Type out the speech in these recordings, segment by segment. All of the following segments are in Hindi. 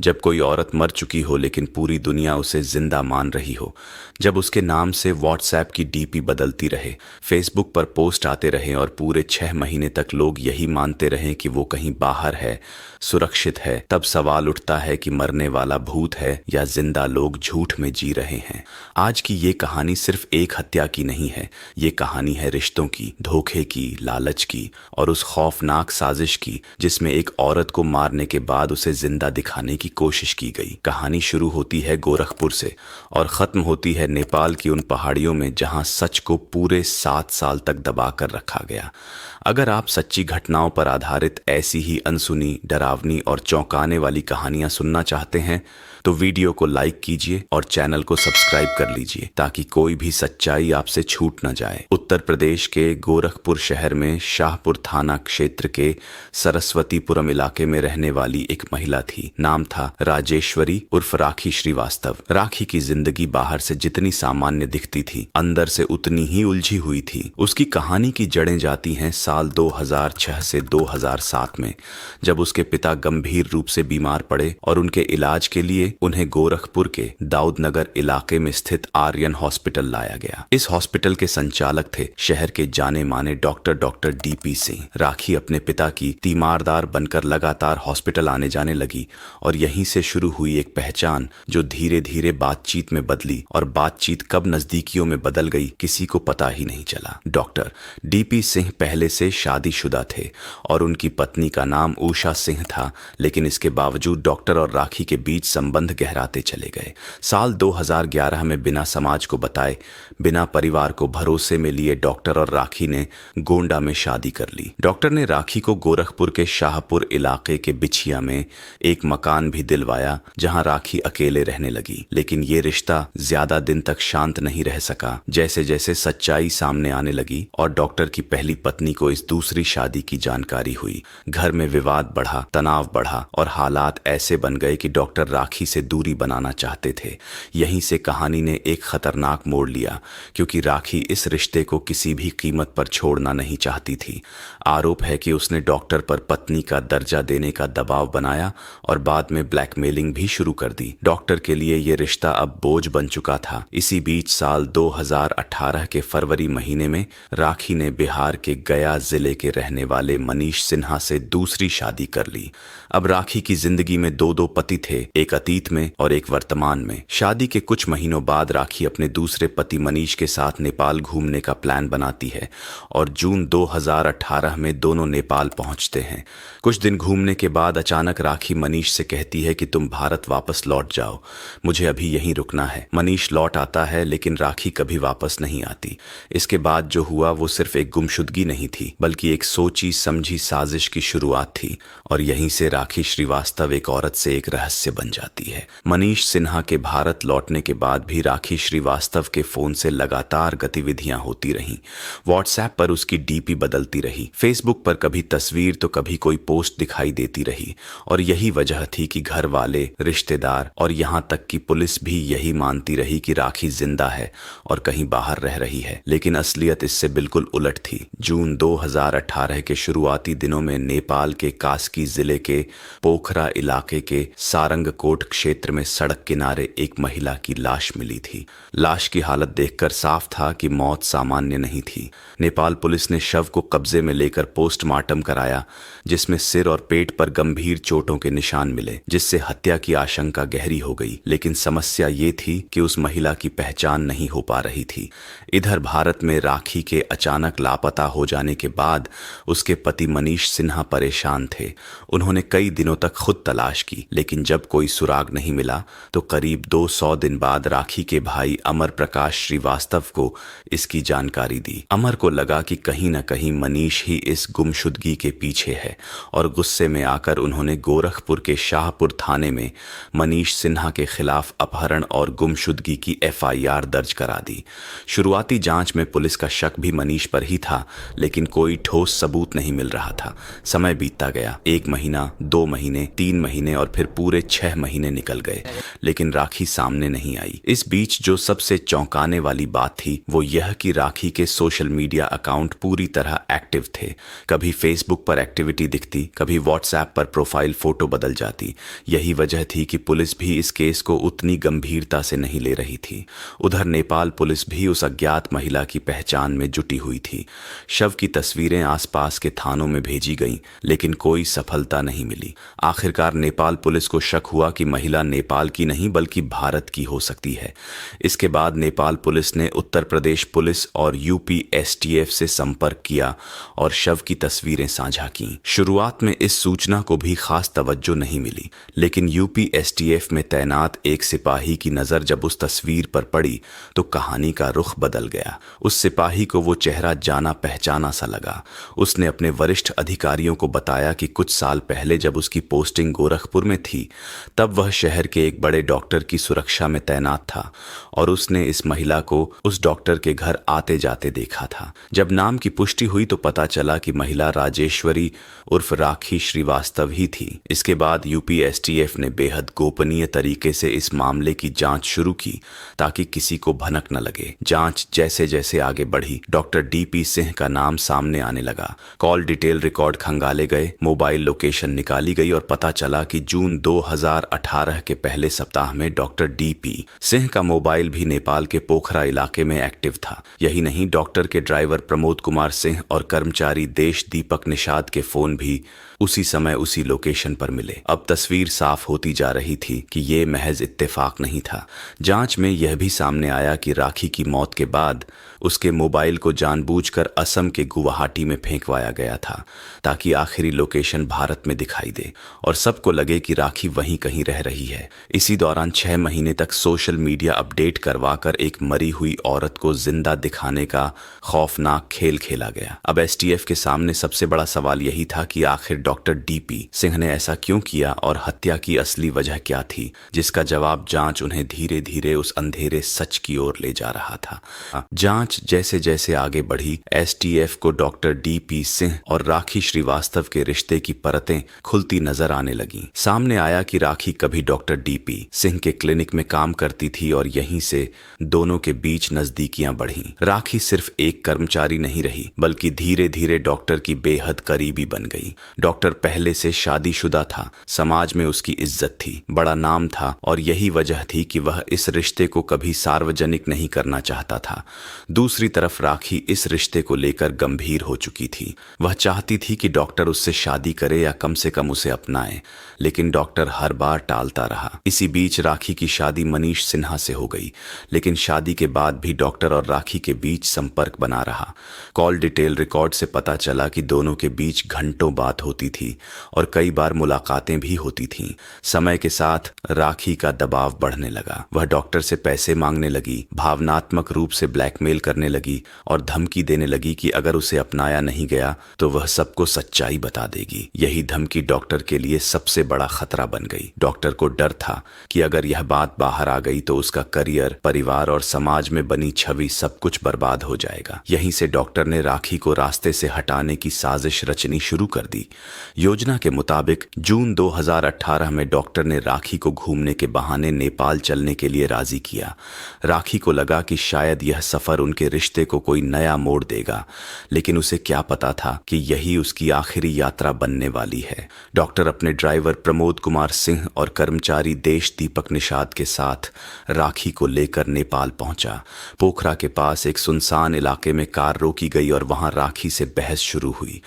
जब कोई औरत मर चुकी हो लेकिन पूरी दुनिया उसे जिंदा मान रही हो, जब उसके नाम से व्हाट्सएप की डीपी बदलती रहे, फेसबुक पर पोस्ट आते रहे और पूरे 6 महीने तक लोग यही मानते रहें कि वो कहीं बाहर है, सुरक्षित है, तब सवाल उठता है कि मरने वाला भूत है या जिंदा लोग झूठ में जी रहे हैं। आज की ये कहानी सिर्फ एक हत्या की नहीं है, ये कहानी है रिश्तों की, धोखे की, लालच की और उस खौफनाक साजिश की जिसमें एक औरत को मारने के बाद उसे जिंदा दिखाने की कोशिश की गई। कहानी शुरू होती है गोरखपुर से और खत्म होती है नेपाल की उन पहाड़ियों में जहां सच को पूरे 7 साल तक दबा कर रखा गया। अगर आप सच्ची घटनाओं पर आधारित ऐसी ही अनसुनी, डरावनी और चौंकाने वाली कहानियां सुनना चाहते हैं तो वीडियो को लाइक कीजिए और चैनल को सब्सक्राइब कर लीजिए ताकि कोई भी सच्चाई आपसे छूट न जाए। उत्तर प्रदेश के गोरखपुर शहर में शाहपुर थाना क्षेत्र के सरस्वतीपुरम इलाके में रहने वाली एक महिला थी। नाम था राजेश्वरी उर्फ राखी श्रीवास्तव। राखी की जिंदगी बाहर से जितनी सामान्य दिखती थी, अंदर से उतनी ही उलझी हुई थी। उसकी कहानी की जड़ें जाती हैं साल 2006 से 2007 में, जब उसके पिता गंभीर रूप से बीमार पड़े और उनके इलाज के लिए उन्हें गोरखपुर के दाऊदनगर इलाके में स्थित आर्यन हॉस्पिटल लाया गया। इस हॉस्पिटल के संचालक थे शहर के जाने माने डॉक्टर डीपी सिंह। राखी अपने पिता की तीमारदार बनकर लगातार हॉस्पिटल आने जाने लगी और यहीं से शुरू हुई एक पहचान जो धीरे धीरे बातचीत में बदली और बातचीत कब नजदीकियों में बदल गई किसी को पता ही नहीं चला। डॉक्टर डीपी सिंह पहले से शादीशुदा थे और उनकी पत्नी का नाम उषा सिंह था, लेकिन इसके बावजूद डॉक्टर और राखी के बीच संबंध गहराते चले गए। साल 2011 में बिना समाज को बताए, बिना परिवार को भरोसे में लिए डॉक्टर और राखी ने गोंडा में शादी कर ली। डॉक्टर ने राखी को गोरखपुर के शाहपुर इलाके के बिछिया में एक मकान भी दिलवाया जहां राखी अकेले रहने लगी। लेकिन ये रिश्ता ज्यादा दिन तक शांत नहीं रह सका। जैसे जैसे सच्चाई सामने आने लगी और डॉक्टर की पहली पत्नी को इस दूसरी शादी की जानकारी हुई, घर में विवाद बढ़ा, तनाव बढ़ा और हालात ऐसे बन गए कि डॉक्टर राखी से दूरी बनाना चाहते थे। यहीं से कहानी ने एक खतरनाक मोड़ लिया, क्योंकि राखी इस रिश्ते को किसी भी कीमत पर छोड़ना नहीं चाहती थी। आरोप है कि उसने डॉक्टर पर पत्नी का दर्जा देने का दबाव बनाया और बाद में ब्लैकमेलिंग भी शुरू कर दी। डॉक्टर के लिए यह रिश्ता अब बोझ बन चुका था। इसी बीच साल 2018 के फरवरी महीने में राखी ने बिहार के गया जिले के रहने वाले मनीष सिन्हा से दूसरी शादी कर ली। अब राखी की जिंदगी में दो पति थे, एक अतीत में और एक वर्तमान में। शादी के कुछ महीनों बाद राखी अपने दूसरे पति मनीष के साथ नेपाल घूमने का प्लान बनाती है और जून 2018 में दोनों नेपाल पहुंचते हैं। कुछ दिन घूमने के बाद अचानक राखी मनीष से कहती है कि तुम भारत वापस लौट जाओ, मुझे अभी यहीं रुकना है। मनीष लौट आता है लेकिन राखी कभी वापस नहीं आती। इसके बाद जो हुआ वो सिर्फ एक गुमशुदगी नहीं थी, बल्कि एक सोची समझी साजिश की शुरुआत थी और यहीं से राखी श्रीवास्तव एक औरत से एक रहस्य बन जाती है। मनीष सिन्हा के भारत लौटने के बाद भी राखी श्रीवास्तव के फोन से लगातार गतिविधियां होती रहीं। व्हाट्सएप पर उसकी डीपी बदलती रही, फेसबुक पर कभी तस्वीर तो कभी कोई पोस्ट दिखाई देती रही और यही वजह थी कि घर वाले, रिश्तेदार और यहां तक कि पुलिस भी यही मानती रही कि राखी जिंदा है और कहीं बाहर रह रही है। लेकिन असलियत इससे बिल्कुल उलट थी। जून 2018 के शुरुआती दिनों में नेपाल के कास्की जिले के पोखरा इलाके के सारंगकोट क्षेत्र में सड़क किनारे एक महिला की लाश मिली थी। लाश की हालत देखकर साफ था कि मौत सामान्य नहीं थी। नेपाल पुलिस ने शव को कब्जे में लेकर पोस्टमार्टम कराया, जिसमें सिर और पेट पर गंभीर चोटों के निशान मिले, जिससे हत्या की आशंका गहरी हो गई। लेकिन समस्या ये थी कि उस महिला की पहचान नहीं हो पा रही थी। इधर भारत में राखी के अचानक लापता हो जाने के बाद उसके पति मनीष सिन्हा परेशान थे। उन्होंने कई दिनों तक खुद तलाश की, लेकिन जब कोई सुराग नहीं मिला तो करीब 200 दिन बाद राखी के भाई अमर प्रकाश श्रीवास्तव को इसकी जानकारी दी। अमर को लगा कि कहीं न कहीं मनीष ही इस गुमशुदगी के पीछे है और गुस्से में आकर उन्होंने गोरखपुर के शाहपुर थाने में मनीष सिन्हा के खिलाफ अपहरण और गुमशुदगी की एफआईआर दर्ज करा दी। शुरुआती जांच में पुलिस का शक भी मनीष पर ही था, लेकिन कोई ठोस सबूत नहीं मिल रहा था। समय बीतता गया, 1 महीना, 2 महीने, 3 महीने और फिर पूरे 6 महीने निकल गए, लेकिन राखी सामने नहीं आई। इस बीच जो सबसे चौंकाने वाली बात थी वो यह कि राखी के सोशल मीडिया अकाउंट पूरी तरह एक्टिव थे। कभी फेसबुक पर एक्टिविटी दिखती, कभी व्हाट्सएप पर प्रोफाइल फोटो बदल जाती, यही वजह थी कि पुलिस भी इस केस को उतनी गंभीरता से नहीं ले रही थी। उधर नेपाल पुलिस भी उस अज्ञात महिला की पहचान में जुटी हुई थी। शव की तस्वीरें आसपास के थानों में भेजी गईं, लेकिन कोई सफलता नहीं मिली। आखिरकार नेपाल पुलिस को शक हुआ कि महिला नेपाल की नहीं बल्कि भारत की हो सकती है। इसके बाद नेपाल पुलिस ने उत्तर प्रदेश पुलिस और यूपी एसटीएफ से संपर्क किया और शव की तस्वीरें साझा की। शुरुआत में इस सूचना को भी खास तवज्जो नहीं मिली, लेकिन यूपी एसटीएफ में तैनात एक सिपाही की नज़र जब उस तस्वीर पर पड़ी तो कहानी का रुख बदल गया। उस सिपाही को वो चेहरा जाना पहचाना सा लगा। उसने अपने वरिष्ठ अधिकारियों को बताया कि कुछ साल पहले जब उसकी पोस्टिंग गोरखपुर में थी, तब वह शहर के एक बड़े डॉक्टर की सुरक्षा में तैनात था और उसने इस महिला को उस डॉक्टर के घर आते जाते देखा था। जब नाम की पुष्टि हुई तो पता चला कि महिला राजेश्वरी उर्फ राखी श्रीवास्तव ही थी। इसके बाद यूपी एसटीएफ ने बेहद गोपनीय तरीके से इस मामले की जांच शुरू की ताकि किसी को भनक न लगे। जांच जैसे जैसे आगे बढ़ी, डॉक्टर डीपी सिंह का नाम सामने आने लगा। कॉल डिटेल रिकॉर्ड खंगाले गए, मोबाइल लोकेशन निकाली गई और पता चला कि जून 2018 के पहले सप्ताह में डॉक्टर डीपी सिंह का मोबाइल भी नेपाल के पोखरा इलाके में एक्टिव था। यही नहीं, डॉक्टर के ड्राइवर प्रमोद कुमार सिंह और कर्मचारी देश दीपक निषाद के फोन भी उसी समय उसी लोकेशन पर मिले। अब तस्वीर साफ होती जा रही थी कि ये महज इत्तेफाक नहीं था। जांच में यह भी सामने आया कि राखी की मौत के बाद उसके मोबाइल को जानबूझकर असम के गुवाहाटी में फेंकवाया गया था ताकि आखिरी लोकेशन भारत में दिखाई दे और सबको लगे कि राखी वहीं कहीं रह रही है। इसी दौरान 6 महीने तक सोशल मीडिया अपडेट करवाकर एक मरी हुई औरत को जिंदा दिखाने का खौफनाक खेल खेला गया। अब एसटीएफ के सामने सबसे बड़ा सवाल यही था कि आखिर डॉक्टर डीपी सिंह ने ऐसा क्यों किया और हत्या की असली वजह क्या थी, जिसका जवाब जांच उन्हें धीरे धीरे उस अंधेरे सच की ओर ले जा रहा था। जांच जैसे जैसे आगे बढ़ी, एसटीएफ को डॉक्टर डीपी सिंह और राखी श्रीवास्तव के रिश्ते की परतें खुलती नजर आने लगीं। सामने आया कि राखी कभी डॉक्टर डीपी सिंह के क्लिनिक में काम करती थी और यहीं से दोनों के बीच नजदीकियां बढ़ीं। राखी सिर्फ एक कर्मचारी नहीं रही, बल्कि धीरे धीरे डॉक्टर की बेहद करीबी बन गई। डॉक्टर पहले से शादीशुदा था, समाज में उसकी इज्जत थी, बड़ा नाम था और यही वजह थी कि वह इस रिश्ते को कभी सार्वजनिक नहीं करना चाहता था। दूसरी तरफ राखी इस रिश्ते को लेकर गंभीर हो चुकी थी। वह चाहती थी कि डॉक्टर उससे शादी करे या कम से कम उसे अपनाए, लेकिन डॉक्टर हर बार टालता रहा। इसी बीच राखी की शादी मनीष सिन्हा से हो गई, लेकिन शादी के बाद भी डॉक्टर और राखी के बीच संपर्क बना रहा। कॉल डिटेल रिकॉर्ड से पता चला कि दोनों के बीच घंटों बात होती थी और कई बार मुलाकातें भी होती थीं। समय के साथ राखी का दबाव बढ़ने लगा। वह डॉक्टर से पैसे मांगने लगी, भावनात्मक रूप से ब्लैकमेल करने लगी और धमकी देने लगी कि अगर उसे अपनाया नहीं गया तो वह सबको सच्चाई बता देगी। यही धमकी डॉक्टर के लिए सबसे बड़ा खतरा बन गई। डॉक्टर को डर था कि अगर यह बात बाहर आ गई तो उसका करियर, परिवार और समाज में बनी छवि सब कुछ बर्बाद हो जाएगा। यहीं से डॉक्टर ने राखी को रास्ते से हटाने की साजिश रचनी शुरू कर दी। योजना के मुताबिक जून 2018 में डॉक्टर ने राखी को घूमने के बहाने नेपाल चलने के लिए राजी किया। राखी को लगा कि शायद यह सफर उनके रिश्ते को कोई नया मोड़ देगा, लेकिन उसे क्या पता था कि यही उसकी आखिरी यात्रा बनने वाली है। डॉक्टर अपने ड्राइवर प्रमोद कुमार सिंह और कर्मचारी देश दीपक निषाद के साथ राखी को लेकर नेपाल पहुंचा। पोखरा के पास एक सुनसान इलाके में कार रोकी गई और वहां राखी से बहस शुरू हुई।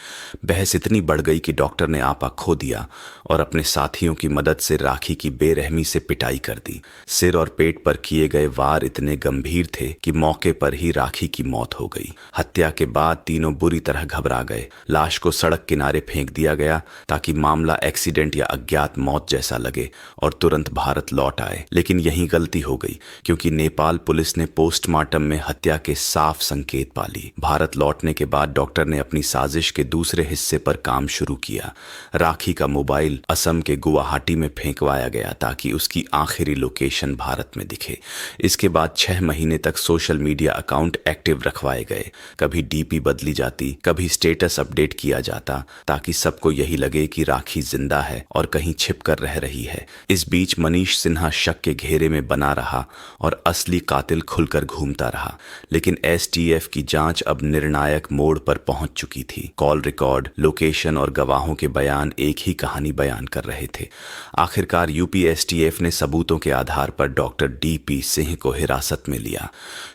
बहस इतनी बढ़ गई कि डॉक्टर ने आपा खो दिया और अपने साथियों की मदद से राखी की बेरहमी से पिटाई कर दी। सिर और पेट पर किए गए वार इतने गंभीर थे कि मौके पर ही राखी की मौत हो गई। हत्या के बाद तीनों बुरी तरह घबरा गए। लाश को सड़क किनारे फेंक दिया गया ताकि मामला एक्सीडेंट या अज्ञात मौत जैसा लगे और तुरंत भारत लौट आए। लेकिन यही गलती हो गई, क्योंकि नेपाल पुलिस ने पोस्टमार्टम में हत्या के साफ संकेत पा ली। भारत लौटने के बाद डॉक्टर ने अपनी साजिश के दूसरे हिस्से पर काम शुरू किया। राखी का मोबाइल असम के गुवाहाटी में फेंकवाया गया ताकि उसकी आखिरी लोकेशन भारत में दिखे। इसके बाद 6 महीने तक सोशल मीडिया अकाउंट एक्टिव रखवाए गए। कभी डीपी बदली जाती, कभी स्टेटस अपडेट किया जाता ताकि सबको यही लगे कि राखी जिंदा है और कहीं छिप कर रह रही है। इस बीच मनीष सिन्हा शक के घेरे में बना रहा और असली कातिल खुलकर घूमता रहा। लेकिन एसटीएफ की जांच अब निर्णायक मोड़ पर पहुंच चुकी थी। कॉल रिकॉर्ड, लोकेशन और गवाह गवाहों के बयान एक ही कहानी बयान कर रहे थे। आखिरकार यूपीएसटीएफ ने सबूतों के आधार पर डॉक्टर डीपी सिंह को हिरासत में लिया।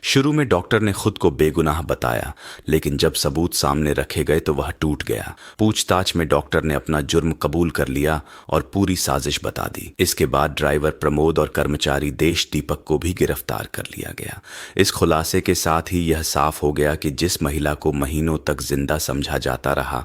शुरू में डॉक्टर ने खुद को बेगुनाह बताया, लेकिन जब सबूत सामने रखे गए तो वह टूट गया। पूछताछ में डॉक्टर ने अपना जुर्म कबूल कर लिया और पूरी साजिश बता दी। इसके बाद ड्राइवर प्रमोद और कर्मचारी देश दीपक को भी गिरफ्तार कर लिया गया। इस खुलासे के साथ ही यह साफ हो गया कि जिस महिला को महीनों तक जिंदा समझा जाता रहा,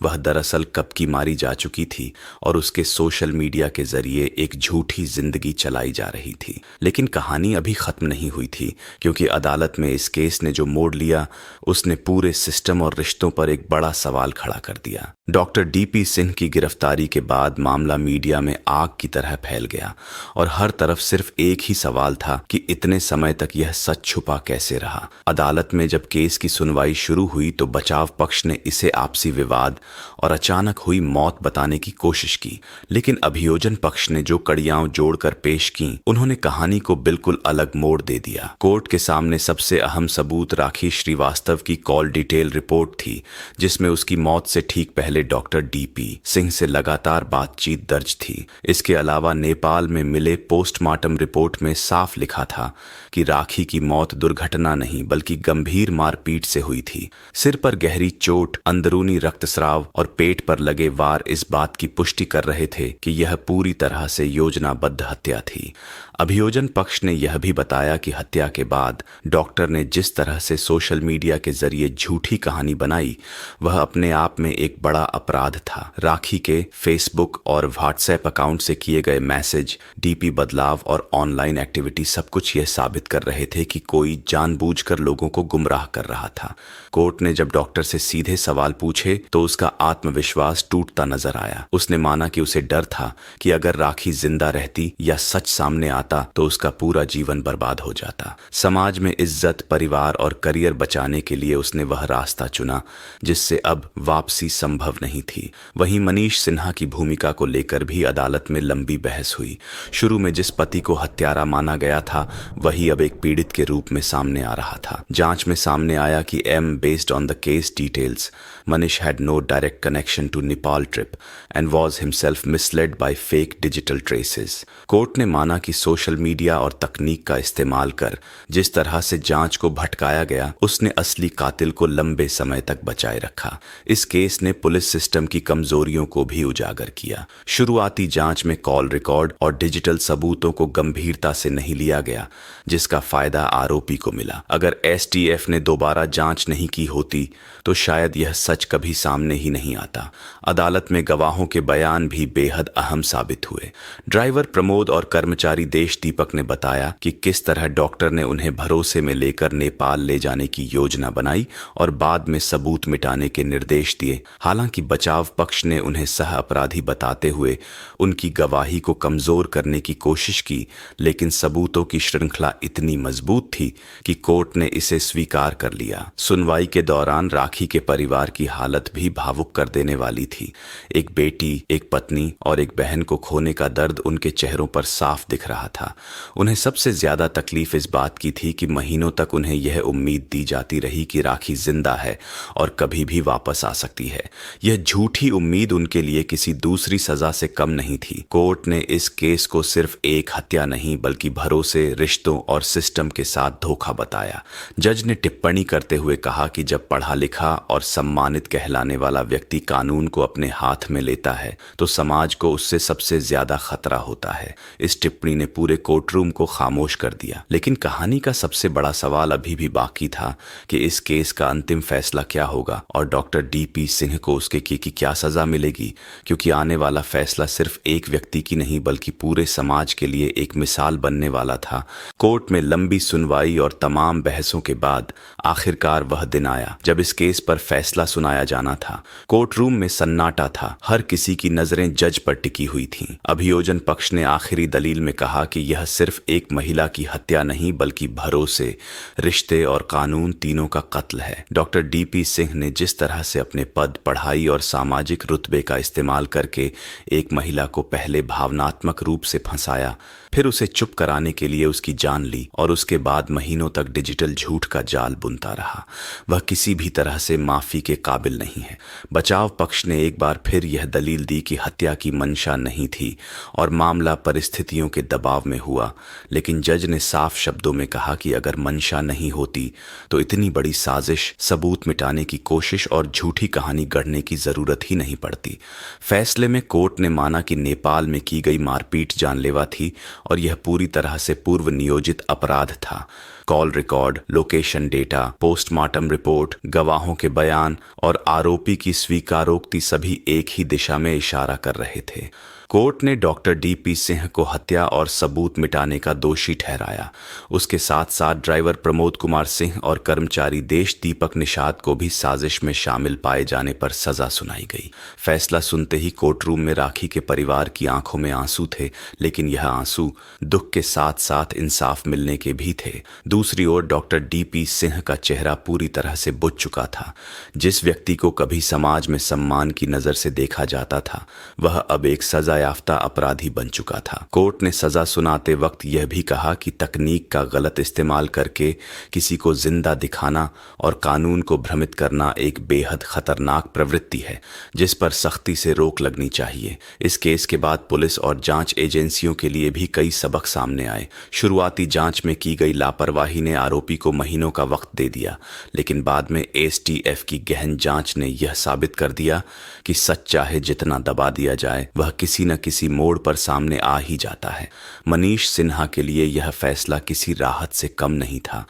वह दरअसल कब की मारी जा चुकी थी और उसके सोशल मीडिया के जरिए एक झूठी जिंदगी चलाई जा रही थी। लेकिन कहानी अभी खत्म नहीं हुई थी, क्योंकि अदालत में इस केस ने जो मोड़ लिया, उसने पूरे सिस्टम और रिश्तों पर एक बड़ा सवाल खड़ा कर दिया। डॉक्टर डीपी सिंह की गिरफ्तारी के बाद मामला मीडिया में आग की तरह फैल गया और हर तरफ सिर्फ एक ही सवाल था कि इतने समय तक यह सच छुपा कैसे रहा। अदालत में जब केस की सुनवाई शुरू हुई तो बचाव पक्ष ने इसे आपसी विवाद और अचानक हुई मौत बताने की कोशिश की, लेकिन अभियोजन पक्ष ने जो कड़ियां जोड़कर पेश की, उन्होंने कहानी को बिल्कुल अलग मोड़ दे दिया। कोर्ट के सामने सबसे अहम सबूत राखी श्रीवास्तव की कॉल डिटेल रिपोर्ट थी, जिसमें उसकी मौत से ठीक पहले डॉक्टर डीपी सिंह से लगातार बातचीत दर्ज थी। इसके अलावा नेपाल में मिले पोस्टमार्टम रिपोर्ट में साफ लिखा था कि राखी की मौत दुर्घटना नहीं बल्कि गंभीर मारपीट से हुई थी। सिर पर गहरी चोट, अंदरूनी रक्तस्राव और पेट पर लगे वार इस बात की पुष्टि कर रहे थे कि यह पूरी तरह से योजनाबद्ध हत्या थी। अभियोजन पक्ष ने यह भी बताया कि हत्या के बाद डॉक्टर ने जिस तरह से सोशल मीडिया के जरिए झूठी कहानी बनाई, वह अपने आप में एक बड़ा अपराध था। राखी के फेसबुक और व्हाट्सएप अकाउंट से किए गए मैसेज, डीपी बदलाव और ऑनलाइन एक्टिविटी सब कुछ यह साबित कर रहे थे कि कोई जानबूझकर लोगों को गुमराह कर रहा था। कोर्ट ने जब डॉक्टर से सीधे सवाल पूछे तो उसका आत्मविश्वास टूटता नजर आया। उसने माना कि उसे डर था कि अगर राखी जिंदा रहती या सच सामने आता तो उसका पूरा जीवन बर्बाद हो जाता। समाज में इज्जत, परिवार और करियर बचाने के लिए उसने वह रास्ता चुना जिससे अब वापसी संभव नहीं थी। वहीं मनीष सिन्हा की भूमिका को लेकर भी अदालत में लंबी बहस हुई। शुरू में जिस पति को हत्यारा माना गया था, वही अब एक पीड़ित के रूप में सामने आ रहा था। जांच में सामने आया कि based on the case details, Manish had no direct connection to Nepal trip and was himself misled by fake digital traces. Court ने माना कि सोशल मीडिया और तकनीक का इस्तेमाल कर जिस तरह से जांच को भटकाया गया, उसने असली कातिल को लंबे समय तक बचाए रखा। इस केस ने पुलिस सिस्टम की कमजोरियों को भी उजागर किया। शुरुआती जांच में कॉल रिकॉर्ड और डिजिटल सबूतों को गंभीरता से नहीं लिया गया, जिसका फायदा आरोपी को मिला। अगर एसटीएफ ने दोबारा जांच नहीं की होती तो शायद यह सच कभी सामने ही नहीं आता। अदालत में गवाहों के बयान भी बेहद अहम साबित हुए। ड्राइवर प्रमोद और कर्मचारी देश दीपक ने बताया कि किस तरह डॉक्टर ने उन्हें भरोसे में लेकर नेपाल ले जाने की योजना बनाई और बाद में सबूत मिटाने के निर्देश दिए। हालांकि बचाव पक्ष ने उन्हें सह अपराधी बताते हुए उनकी गवाही को कमजोर करने की कोशिश की, लेकिन सबूतों की श्रृंखला इतनी मजबूत थी कि कोर्ट ने इसे स्वीकार कर लिया। सुनवाई के दौरान राखी के परिवार की हालत भी भावुक कर देने वाली थी। एक बेटी, एक पत्नी और एक बहन को खोने का दर्द उनके चेहरों पर साफ दिख रहा था। उन्हें सबसे ज्यादा तकलीफ इस बात की थी कि महीनों तक उन्हें यह उम्मीद दी जाती रही कि राखी जिंदा है और कभी भी वापस आ सकती है। यह झूठी उम्मीद उनके लिए किसी दूसरी सजा से कम नहीं थी। कोर्ट ने इस केस को सिर्फ एक हत्या नहीं बल्कि भरोसे, रिश्तों और सिस्टम के साथ धोखा बताया। जज ने टिप्पणी करते हुए कहा कि जब पढ़ा लिखा और सम्मानित कहलाने वाला व्यक्ति कानून को अपने हाथ में लेता है तो समाज को उससे सबसे ज्यादा खतरा होता है। इस टिप्पणी ने पूरे कोर्टरूम को खामोश कर दिया। लेकिन कहानी का सबसे बड़ा सवाल अभी भी बाकी था कि इस केस का अंतिम फैसला क्या होगा और डॉक्टर डीपी सिंह को उसके की क्या सजा मिलेगी, क्योंकि आने वाला फैसला सिर्फ एक व्यक्ति की नहीं बल्कि पूरे समाज के लिए एक मिसाल बनने वाला था। कोर्ट में लंबी सुनवाई और तमाम बहसों के बाद आखिरकार वह दिन आया जब इस केस पर फैसला सुनाया जाना था। कोर्ट रूम में सन्नाटा था। हर किसी की नजरें जज पर टिकी हुई थीं। अभियोजन पक्ष ने आखिरी दलील में कहा कि यह सिर्फ एक महिला की हत्या नहीं बल्कि भरोसे, रिश्ते और कानून तीनों का कत्ल है। डॉक्टर डीपी सिंह ने जिस तरह से अपने पद, पढ़ाई और सामाजिक रुतबे का इस्तेमाल करके एक महिला को पहले भावनात्मक रूप से फंसाया, फिर उसे चुप कराने के लिए उसकी जान ली और उसके बाद महीनों तक डिजिटल झूठ का जाल बुनता रहा, वह किसी भी तरह से माफी के काबिल नहीं है। बचाव पक्ष ने एक बार फिर यह दलील दी कि हत्या की मंशा नहीं थी और मामला परिस्थितियों के दबाव में हुआ, लेकिन जज ने साफ शब्दों में कहा कि अगर मंशा नहीं होती तो इतनी बड़ी साजिश, सबूत मिटाने की कोशिश और झूठी कहानी गढ़ने की जरूरत ही नहीं पड़ती। फैसले में कोर्ट ने माना कि नेपाल में की गई मारपीट जानलेवा थी और यह पूरी तरह से पूर्व नियोजित अपराध था। Call record, location data, postmortem report, गवाहों के बयान और आरोपी की स्वीकारोक्ति सभी एक ही दिशा में इशारा कर रहे थे। कोर्ट ने डॉक्टर डीपी सिंह को हत्या और सबूत मिटाने का दोषी ठहराया। उसके साथ साथ ड्राइवर प्रमोद कुमार सिंह और कर्मचारी देश दीपक निषाद को भी साजिश में शामिल पाए जाने पर सजा सुनाई गई। फैसला सुनते ही कोर्ट रूम में राखी के परिवार की आंखों में आंसू थे, लेकिन यह आंसू दुख के साथ साथ इंसाफ मिलने के भी थे। दूसरी ओर डॉक्टर डीपी सिंह का चेहरा पूरी तरह से बुझ चुका था। जिस व्यक्ति को कभी समाज में सम्मान की नजर से देखा जाता था, वह अब एक सजा याफ्ता अपराधी बन चुका था। कोर्ट ने सजा सुनाते वक्त यह भी कहा कि तकनीक का गलत इस्तेमाल करके किसी को जिंदा दिखाना और कानून को भ्रमित करना एक बेहद खतरनाक प्रवृत्ति है, जिस पर सख्ती से रोक लगनी चाहिए। इस केस के बाद पुलिस और जांच एजेंसियों के लिए भी कई सबक सामने आए। शुरुआती जांच में की गई लापरवाही ने आरोपी को महीनों का वक्त दे दिया, लेकिन बाद में एसटीएफ की गहन जांच ने यह साबित कर दिया कि सच चाहे जितना दबा दिया जाए, वह किसी न किसी मोड़ पर सामने आ ही जाता है। मनीष सिन्हा के लिए यह फैसला किसी राहत से कम नहीं था।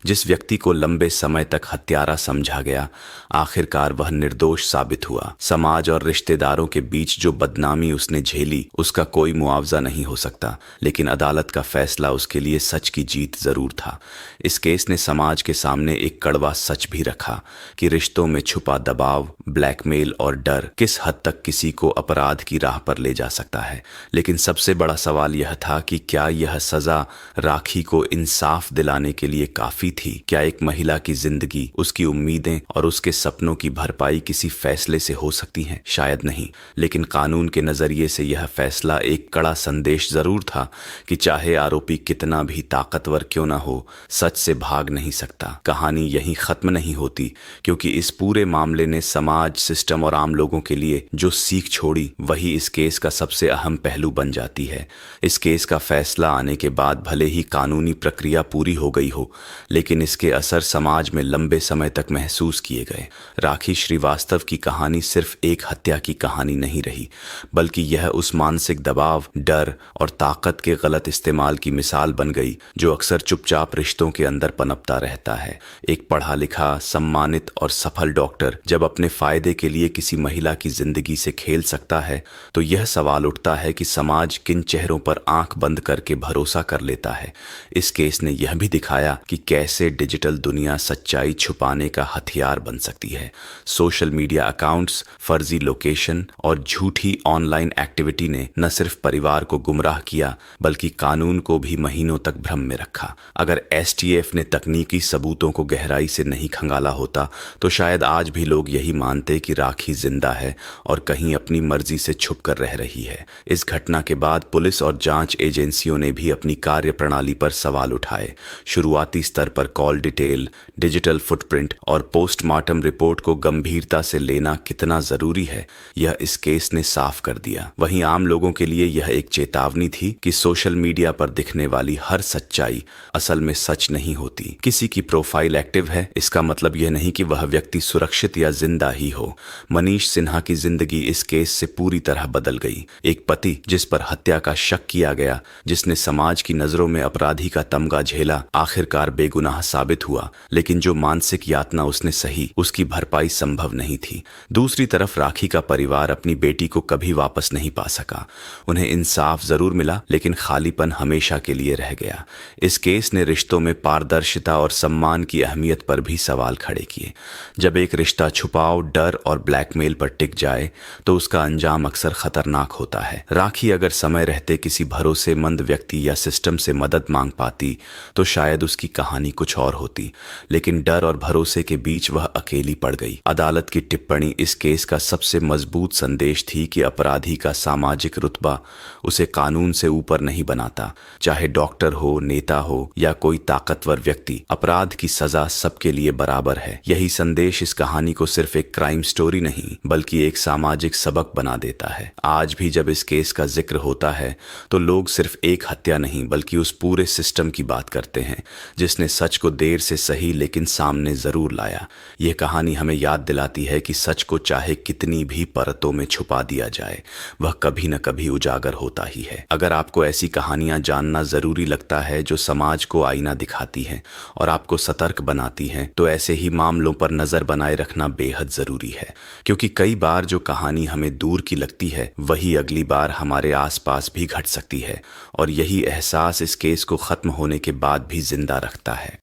जिस व्यक्ति को लंबे समय तक हत्यारा समझा गया, आखिरकार वह निर्दोष साबित हुआ। समाज और रिश्तेदारों के बीच जो बदनामी उसने झेली, उसका कोई मुआवजा नहीं हो सकता, लेकिन अदालत का फैसला उसके लिए सच की जीत जरूर था। इस केस ने समाज के सामने एक कड़वा सच भी रखा कि रिश्तों में छुपा दबाव, ब्लैकमेल और डर किस हद तक किसी को अपराध की राह पर ले जा सकता है। लेकिन सबसे बड़ा सवाल यह था कि क्या यह सजा राखी को इंसाफ दिलाने के लिए काफी थी? क्या एक महिला की जिंदगी, उसकी उम्मीदें और उसके सपनों की भरपाई किसी फैसले से हो सकती है? शायद नहीं, लेकिन कानून के नजरिए से यह फैसला एक कड़ा संदेश जरूर था कि चाहे आरोपी कितना भी ताकतवर क्यों न हो, सच से भाग नहीं सकता। कहानी यहीं खत्म नहीं होती, क्योंकि इस पूरे मामले ने समाज, सिस्टम और आम लोगों के लिए जो सीख छोड़ी, वही इस केस का सबसे अहम पहलू बन जाती है। इस केस का फैसला आने के बाद भले ही कानूनी प्रक्रिया पूरी हो गई हो, लेकिन इसके असर समाज में लंबे समय तक महसूस किए गए। राखी श्रीवास्तव की कहानी सिर्फ एक हत्या की कहानी नहीं रही, बल्कि यह उस मानसिक दबाव, डर और ताकत के गलत इस्तेमाल की मिसाल बन गई जो अक्सर चुपचाप रिश्तों के अंदर पनपता रहता है। एक पढ़ा लिखा, सम्मानित और सफल डॉक्टर जब अपने फायदे के लिए किसी महिला की जिंदगी से खेल सकता है, तो यह सवाल उठता है कि समाज किन चेहरों पर आंख बंद करके भरोसा कर लेता है। इस केस ने यह भी दिखाया कि कैसे डिजिटल दुनिया सच्चाई छुपाने का हथियार बन सकती है। सोशल मीडिया अकाउंट्स, फर्जी लोकेशन और झूठी ऑनलाइन एक्टिविटी ने न सिर्फ परिवार को गुमराह किया, बल्कि कानून को भी महीनों तक भ्रम में रखा। अगर एसटीएफ ने तकनीकी सबूतों को गहराई से नहीं खंगाला होता, तो शायद आज भी लोग यही मानते कि राखी जिंदा है और कहीं अपनी मर्जी से छुप कर रह रही है। इस घटना के बाद पुलिस और जांच एजेंसियों ने भी अपनी कार्य प्रणाली पर सवाल उठाए। शुरुआती स्तर पर कॉल डिटेल, डिजिटल फुटप्रिंट और पोस्टमार्टम रिपोर्ट को गंभीरता से लेना कितना जरूरी है, यह इस केस ने साफ कर दिया। वहीं आम लोगों के लिए यह एक चेतावनी थी कि सोशल मीडिया पर दिखने वाली हर सच्चाई असल में सच नहीं होती। किसी की प्रोफाइल एक्टिव है, इसका मतलब यह नहीं कि वह व्यक्ति सुरक्षित या जिंदा ही हो। मनीष सिन्हा की जिंदगी इस केस से पूरी तरह बदल गई। एक पति जिस पर हत्या का शक किया गया, जिसने समाज की नजरों में अपराधी का तमगा झेला, आखिरकार बेगुनाह साबित हुआ, लेकिन जो मानसिक यातना उसने सही, उसकी भरपाई संभव नहीं थी। दूसरी तरफ राखी का परिवार अपनी बेटी को कभी वापस नहीं पा सका। उन्हें इंसाफ जरूर मिला, लेकिन खालीपन हमेशा के लिए रह गया। इस केस ने रिश्तों में पारदर्शिता और सम्मान की अहमियत पर भी सवाल खड़े किए। जब एक रिश्ता छुपाव, डर और ब्लैकमेल पर टिक जाए, तो उसका अंजाम अक्सर खतरनाक खतरनाक होता है। राखी अगर समय रहते किसी भरोसेमंद व्यक्ति या सिस्टम से मदद मांग पाती तो शायद उसकी कहानी कुछ और होती, लेकिन डर और भरोसे के बीच वह अकेली पड़ गई। अदालत की टिप्पणी इस केस का सबसे मजबूत संदेश थी कि अपराधी का सामाजिक रुतबा उसे कानून से ऊपर नहीं बनाता। चाहे डॉक्टर हो, नेता हो या कोई ताकतवर व्यक्ति, अपराध की सजा सबके लिए बराबर है। यही संदेश इस कहानी को सिर्फ एक क्राइम स्टोरी नहीं बल्कि एक सामाजिक सबक बना देता है। आज भी जब इस केस का जिक्र होता है तो लोग सिर्फ एक हत्या नहीं बल्कि उस पूरे सिस्टम की बात करते हैं जिसने सच को देर से सही लेकिन सामने जरूर लाया। यह कहानी हमें याद दिलाती है कि सच को चाहे कितनी भी परतों में छुपा दिया जाए, वह कभी न कभी उजागर होता ही है। अगर आपको ऐसी कहानियां जानना जरूरी लगता है जो समाज को आईना दिखाती हैं और आपको सतर्क बनाती हैं, तो ऐसे ही मामलों पर नजर बनाए रखना बेहद जरूरी है, क्योंकि कई बार जो कहानी हमें दूर की लगती है वही अगली बार हमारे आसपास भी घट सकती है, और यही एहसास इस केस को खत्म होने के बाद भी जिंदा रखता है।